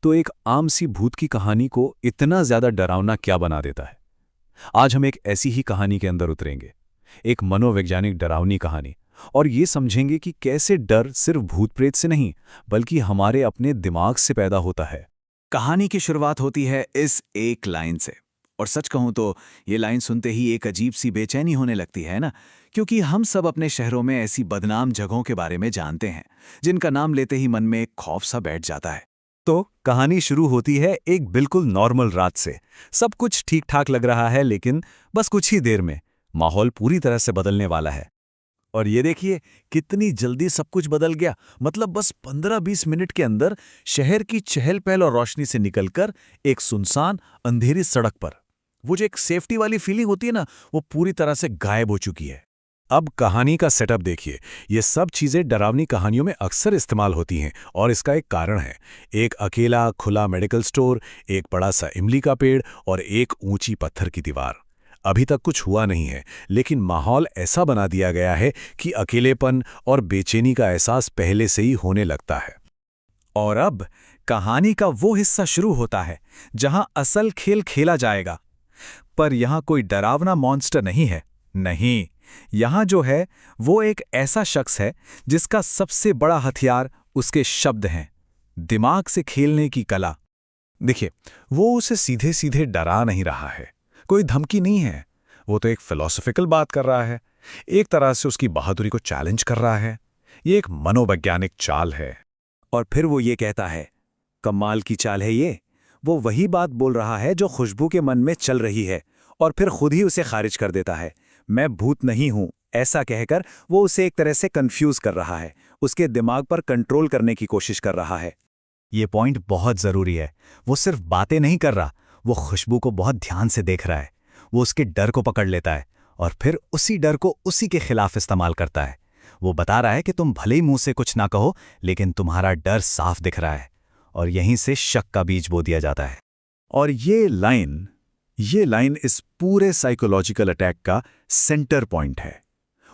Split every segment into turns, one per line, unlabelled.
तो एक आम सी भूत की कहानी को इतना ज्यादा डरावना क्या बना देता है? आज हम एक ऐसी ही कहानी के अंदर उतरेंगे, एक मनोवैज्ञानिक डरावनी कहानी, और ये समझेंगे कि कैसे डर सिर्फ भूत प्रेत से नहीं, बल्कि हमारे अपने दिमाग से पैदा होता है।
कहानी की शुरुआत होती है इस एक लाइन से। और सच कहूं तो ये लाइन सुनते ही एक अजीब सी बेचैनी होने लगती है ना, क्योंकि हम सब अपने शहरों में ऐसी बदनाम जगहों के बारे में जानते हैं जिनका नाम लेते ही मन में एक खौफ सा बैठ जाता है।
तो कहानी शुरू होती है एक बिल्कुल नॉर्मल रात से। सब कुछ ठीक ठाक लग रहा है, लेकिन बस कुछ ही देर में माहौल पूरी तरह से बदलने वाला है। और ये देखिए कितनी जल्दी सब कुछ बदल गया। मतलब बस 15-20 मिनट के अंदर शहर की चहल पहल और रोशनी से निकलकर एक सुनसान अंधेरी सड़क पर वो जो एक सेफ्टी वाली फीलिंग होती है ना, वो पूरी तरह से गायब हो चुकी है। अब कहानी का सेटअप देखिए। ये सब चीजें डरावनी कहानियों में अक्सर इस्तेमाल होती हैं, और इसका एक कारण है। एक अकेला खुला मेडिकल स्टोर, एक बड़ा सा इमली का पेड़ और एक ऊंची पत्थर की दीवार। अभी तक कुछ हुआ नहीं है, लेकिन माहौल ऐसा बना दिया गया है कि अकेलेपन और बेचैनी का एहसास पहले से ही होने लगता है।
और अब कहानी का वो हिस्सा शुरू होता है जहां असल खेल खेला जाएगा। पर यहां कोई डरावना मॉन्स्टर नहीं है, नहीं। यहां जो है वो एक ऐसा शख्स है जिसका सबसे बड़ा हथियार उसके शब्द हैं, दिमाग से खेलने की कला।
देखिए, वो उसे सीधे सीधे डरा नहीं रहा है, कोई धमकी नहीं है। वो तो एक फिलॉसफिकल बात कर रहा है, एक तरह से उसकी बहादुरी को चैलेंज कर रहा है। ये एक मनोवैज्ञानिक चाल है।
और फिर वो ये कहता है, कमाल की चाल है ये। वो वही बात बोल रहा है जो खुशबू के मन में चल रही है, और फिर खुद ही उसे खारिज कर देता है। मैं भूत नहीं हूं, ऐसा कहकर वो उसे एक तरह से कंफ्यूज कर रहा है, उसके दिमाग पर कंट्रोल करने की कोशिश कर रहा है।
ये पॉइंट बहुत जरूरी है। वो सिर्फ बातें नहीं कर रहा, वो खुशबू को बहुत ध्यान से देख रहा है। वो उसके डर को पकड़ लेता है और फिर उसी डर को उसी के खिलाफ इस्तेमाल करता है। वो बता रहा है कि तुम भले ही मुंह से कुछ ना कहो, लेकिन तुम्हारा डर साफ दिख रहा है। और यहीं से शक का बीज बो दिया जाता है। और ये लाइन इस पूरे साइकोलॉजिकल अटैक का सेंटर पॉइंट है।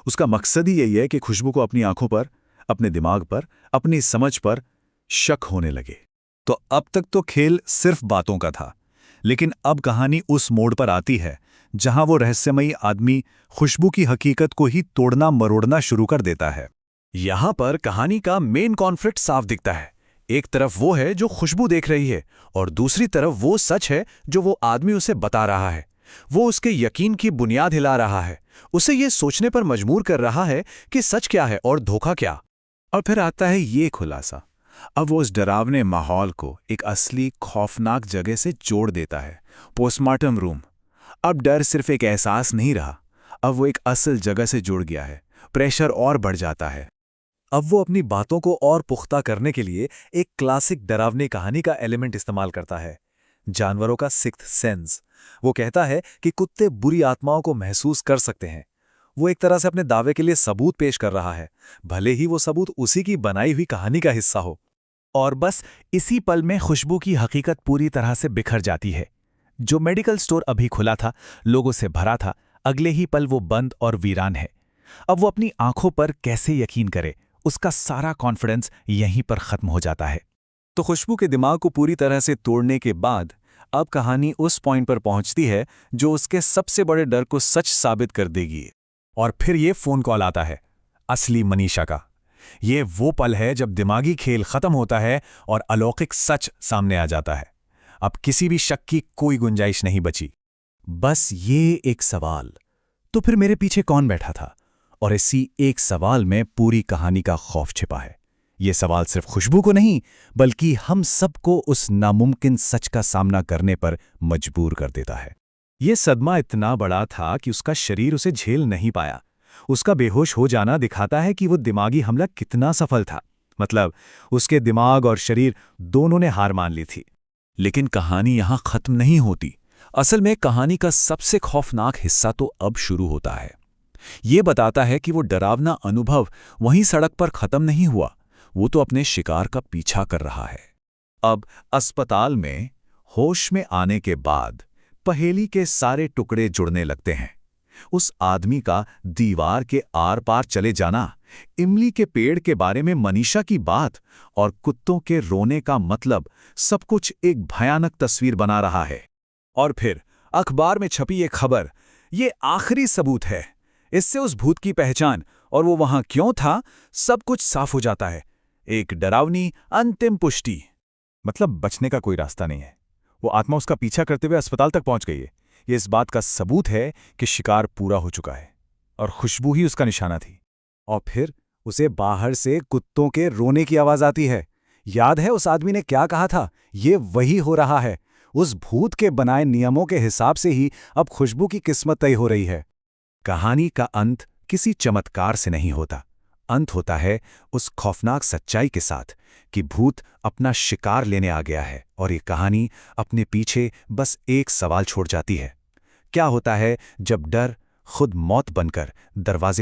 उसका मकसद ही यही है कि खुशबू को अपनी आंखों पर, अपने दिमाग पर, अपनी समझ पर शक होने लगे। तो अब तक तो खेल सिर्फ बातों का था, लेकिन अब कहानी उस मोड़ पर आती है जहां वो रहस्यमयी आदमी खुशबू की हकीकत को ही तोड़ना मरोड़ना शुरू कर देता है। यहां पर कहानी का मेन कॉन्फ्लिक्ट साफ दिखता है। एक तरफ वो है जो खुशबू देख रही है, और दूसरी तरफ वो सच है जो वो आदमी उसे बता रहा है। वो उसके यकीन की बुनियाद हिला रहा है, उसे ये सोचने पर मजबूर कर रहा है कि सच क्या है और धोखा क्या। और फिर आता है ये खुलासा। अब वो उस डरावने माहौल को एक असली खौफनाक जगह से जोड़ देता है, पोस्टमार्टम रूम। अब डर सिर्फ एक एहसास नहीं रहा, अब वो एक असल जगह से जुड़ गया है। प्रेशर और बढ़ जाता है। अब वो अपनी बातों को और पुख्ता करने के लिए एक क्लासिक डरावनी कहानी का एलिमेंट इस्तेमाल करता है, जानवरों का सिक्स्थ सेंस। वो कहता है कि कुत्ते बुरी आत्माओं को महसूस कर सकते हैं। वो एक तरह से अपने दावे के लिए सबूत पेश कर रहा है, भले ही वो सबूत उसी की बनाई हुई कहानी का हिस्सा हो।
और बस इसी पल में खुशबू की हकीकत पूरी तरह से बिखर जाती है। जो मेडिकल स्टोर अभी खुला था, लोगों से भरा था, अगले ही पल वो बंद और वीरान है। अब वो अपनी आंखों पर कैसे यकीन करे, उसका सारा कॉन्फिडेंस यहीं पर खत्म हो जाता है।
तो खुशबू के दिमाग को पूरी तरह से तोड़ने के बाद अब कहानी उस पॉइंट पर पहुंचती है जो उसके सबसे बड़े डर को सच साबित कर देगी। और फिर ये फोन कॉल आता है, असली मनीषा का। ये वो पल है जब दिमागी खेल खत्म होता है और अलौकिक सच सामने आ जाता है। अब किसी भी शक की कोई गुंजाइश नहीं बची। बस ये एक सवाल, तो फिर मेरे पीछे कौन बैठा था? और इसी एक सवाल में पूरी कहानी का खौफ छिपा है। ये सवाल सिर्फ खुशबू को नहीं, बल्कि हम सबको उस नामुमकिन सच का सामना करने पर मजबूर कर देता है। ये सदमा इतना बड़ा था कि उसका शरीर उसे झेल नहीं पाया। उसका बेहोश हो जाना दिखाता है कि वो दिमागी हमला कितना सफल था। मतलब उसके दिमाग और शरीर दोनों ने हार मान ली थी। लेकिन कहानी यहां खत्म नहीं होती। असल में कहानी का सबसे खौफनाक हिस्सा तो अब शुरू होता है। ये बताता है कि वो डरावना अनुभव वहीं सड़क पर खत्म नहीं हुआ, वो तो अपने शिकार का पीछा कर रहा है। अब अस्पताल में होश में आने के बाद पहेली के सारे टुकड़े जुड़ने लगते हैं। उस आदमी का दीवार के आर पार चले जाना,
इमली के पेड़ के बारे में मनीषा की बात और कुत्तों के रोने का मतलब सब कुछ एक भयानक तस्वीर बना रहा है। और फिर अखबार में छपी ये खबर, ये आखिरी सबूत है। इससे उस भूत की पहचान और वो वहां क्यों था, सब कुछ साफ हो जाता है। एक डरावनी अंतिम पुष्टि। मतलब बचने का कोई रास्ता नहीं है। वो आत्मा उसका पीछा करते हुए अस्पताल तक पहुंच गई है। ये इस बात का सबूत है कि शिकार पूरा हो चुका है और खुशबू ही उसका निशाना थी।
और फिर उसे बाहर से कुत्तों के रोने की आवाज आती है। याद है उस आदमी ने क्या कहा था? ये वही हो रहा है। उस भूत के बनाए नियमों के हिसाब से ही अब खुशबू की किस्मत तय हो रही है।
कहानी का अंत किसी चमत्कार से नहीं होता। अंत होता है उस खौफनाक सच्चाई के साथ कि भूत अपना शिकार लेने आ गया है और ये कहानी अपने पीछे बस एक सवाल छोड़ जाती है। क्या होता है जब डर खुद मौत बनकर दरवाजे पर